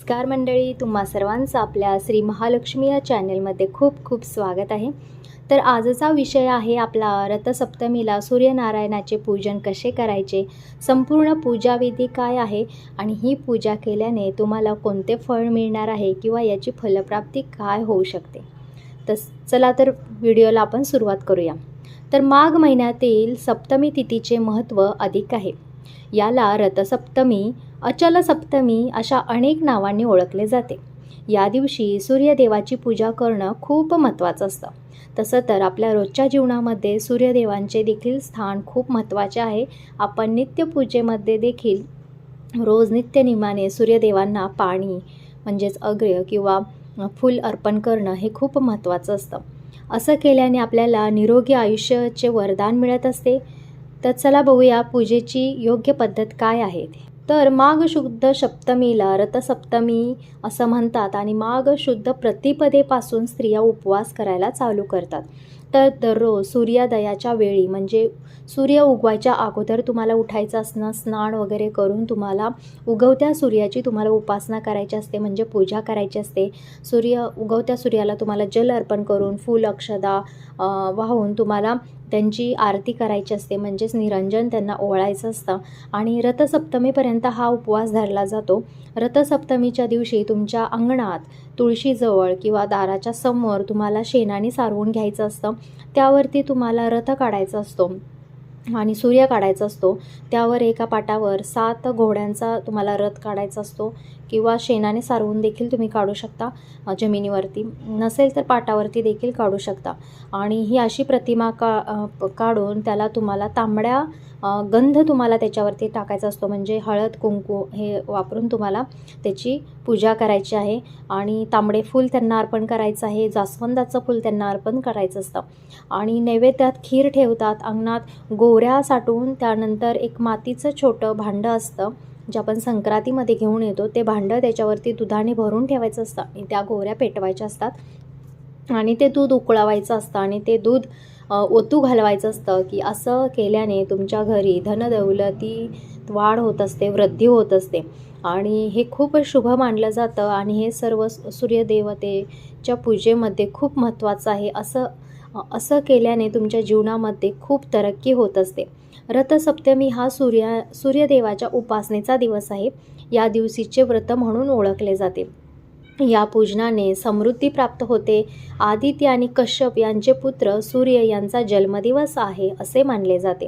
नमस्कार मंडळी, तुम्हा सर्वांचं आपल्या श्री महालक्ष्मी या चॅनलमध्ये खूप खूप स्वागत आहे। तर आजचा विषय आहे आपला रथसप्तमीला सूर्यनारायणाचे पूजन कसे करायचे, संपूर्ण पूजाविधी काय आहे आणि ही पूजा केल्याने तुम्हाला कोणते फळ मिळणार आहे किंवा याची फलप्राप्ती काय होऊ शकते। तर चला तर व्हिडिओला आपण सुरुवात करूया। तर माघ महिन्यातील सप्तमी तिथीचे महत्त्व अधिक आहे। याला रथसप्तमी, अचल सप्तमी अशा अनेक नावांनी ओळखले जाते। या दिवशी सूर्यदेवाची पूजा करणं खूप महत्त्वाचं असतं। तसं तर आपल्या रोजच्या जीवनामध्ये सूर्यदेवांचे देखील स्थान खूप महत्त्वाचे आहे। आपण नित्यपूजेमध्ये देखील रोज नित्यनियमाने सूर्यदेवांना पाणी म्हणजेच अर्घ्य किंवा फूल अर्पण करणं हे खूप महत्त्वाचं असतं। असं केल्याने आपल्याला निरोगी आयुष्याचे वरदान मिळत असते। तर चला बघूया पूजेची योग्य पद्धत काय आहे। तर माघ शुद्ध सप्तमीला रथसप्तमी असं म्हणतात आणि माघ शुद्ध प्रतिपदेपासून स्त्रिया उपवास करायला चालू करतात। तर दररोज सूर्योदयाच्या वेळी म्हणजे सूर्य उगवायच्या अगोदर तुम्हाला उठायचं असणं, स्नान वगैरे करून तुम्हाला उगवत्या सूर्याची तुम्हाला उपासना करायची असते, म्हणजे पूजा करायची असते। उगवत्या सूर्याला तुम्हाला जल अर्पण करून फूल अक्षदा वाहून तुम्हाला त्यांची आरती करायची असते, म्हणजेच निरंजन त्यांना ओवाळायचं असतं आणि रथसप्तमीपर्यंत हा उपवास धरला जातो। रथसप्तमीच्या दिवशी तुमच्या अंगणात तुळशीजवळ किंवा दाराच्या समोर तुम्हाला शेणाने सारवून घ्यायचं असतं। त्यावरती तुम्हाला रथ काढायचा असतो आणि सूर्य काढायचा असतो। त्यावर एका पाटावर 7 घोड्यांचा तुम्हाला रथ काढायचा असतो किंवा शेणाने सारवून देखील तुम्ही काढू शकता, जमिनीवरती नसेल तर पाटावरती देखील काढू शकता। आणि ही अशी प्रतिमा काढून त्याला तुम्हाला तांबड्या गंध तुम्हाला त्याच्यावरती टाकायचा असतो, म्हणजे हळद कुंकू हे वापरून तुम्हाला त्याची पूजा करायची आहे। आणि तांबडे फूल त्यांना अर्पण करायचं आहे, जास्वंदाचं फूल त्यांना अर्पण करायचं असतं। आणि नैवेद्यात खीर ठेवतात, अंगणात गोऱ्या साठवून त्यानंतर एक मातीचं छोटं भांडं असतं जे आपण संक्रांतीमध्ये घेऊन येतो, ते भांडं त्याच्यावरती दुधाने भरून ठेवायचं असतं आणि त्या गोऱ्या पेटवायच्या असतात आणि ते दूध उकळवायचं असतं आणि ते दूध ओतू घालवायचं असतं की असं केल्याने तुमच्या घरी धनदौलतीत वाढ होत असते, वृद्धी होत असते आणि हे खूप शुभ मानलं जातं आणि हे सर्व सूर्यदेवतेच्या पूजेमध्ये खूप महत्त्वाचं आहे। असं केल्याने तुमच्या जीवनामध्ये खूप तरक्की होत असते। रथसप्तमी हा सूर्यदेवाच्या उपासनेचा दिवस आहे। या दिवशीचे व्रत म्हणून ओळखले जाते। या पूजनाने समृद्धी प्राप्त होते। आदित्य आणि कश्यप यांचे पुत्र सूर्य यांचा जन्मदिवस आहे असे मानले जाते।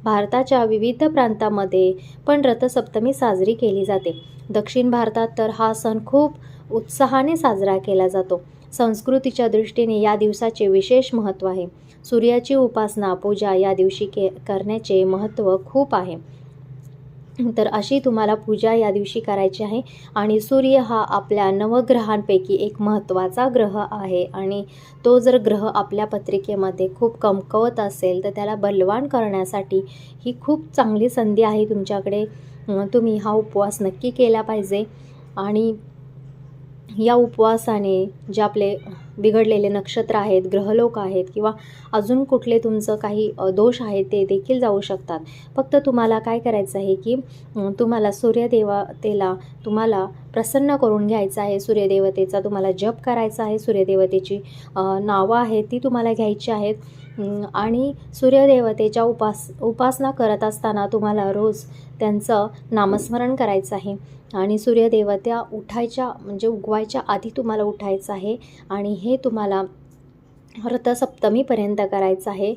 भारताच्या विविध प्रांतांमध्ये पण रथसप्तमी साजरी केली जाते। दक्षिण भारतात तर हा सण खूप उत्साहाने साजरा केला जातो। संस्कृतीच्या दृष्टीने या दिवसाचे विशेष महत्त्व आहे। सूर्याची उपासना पूजा या दिवशी करण्याचे महत्त्व खूप आहे। तर अशी तुम्हाला पूजा या दिवशी करायची आहे आणि सूर्य हा आपल्या नवग्रहांपैकी एक महत्त्वाचा ग्रह आहे आणि तो जर ग्रह आपल्या पत्रिकेमध्ये खूप कमकुवत असेल तर त्याला बलवान करण्यासाठी ही खूप चांगली संधी आहे तुमच्याकडे। तुम्ही हा उपवास नक्की केला पाहिजे आणि या उपवासाने जे आपले बिघडलेले नक्षत्र आहेत, ग्रहलोक आहेत किंवा अजून कुठले तुमचं काही दोष आहेत ते देखील जाऊ शकतात। फक्त तुम्हाला काय करायचं आहे की तुम्हाला सूर्यदेवतेला तुम्हाला प्रसन्न करून घ्यायचं आहे। सूर्यदेवतेचा तुम्हाला जप करायचा आहे, सूर्यदेवतेची नावं आहेत ती तुम्हाला घ्यायची आहेत आणि सूर्यदेवतेच्या उपासना करत असताना तुम्हाला रोज त्यांचं नामस्मरण करायचं आहे आणि सूर्यदेवता उठायच्या म्हणजे उगवायच्या आधी तुम्हाला उठायचं आहे आणि हे तुम्हाला रथसप्तमीपर्यंत करायचं आहे।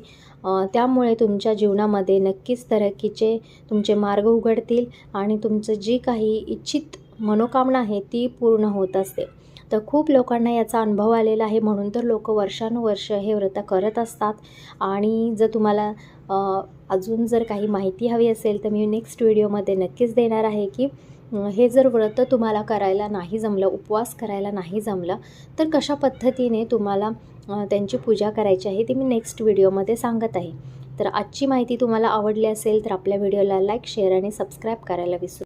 त्यामुळे तुमच्या जीवनामध्ये नक्कीच तरक्कीचे तुमचे मार्ग उघडतील आणि तुमचं जी काही इच्छित मनोकामना आहे ती पूर्ण होत असते। तर खूप लोकांना याचा अनुभव आलेला आहे, म्हणून तर लोक वर्षानुवर्ष हे व्रत करत असतात। आणि जर तुम्हाला अजून जर काही माहिती हवी असेल तर मी नेक्स्ट व्हिडिओमध्ये नक्कीच देणार आहे की हे जर व्रत तुम्हाला करायला नाही जमलं, उपवास करायला नाही जमलं तर कशा पद्धतीने तुम्हाला त्यांची पूजा करायची आहे ती मी नेक्स्ट व्हिडिओमध्ये सांगत आहे। तर आजची माहिती तुम्हाला आवडली असेल तर आपल्या व्हिडिओला लाईक, शेअर आणि सबस्क्राईब करायला विसरू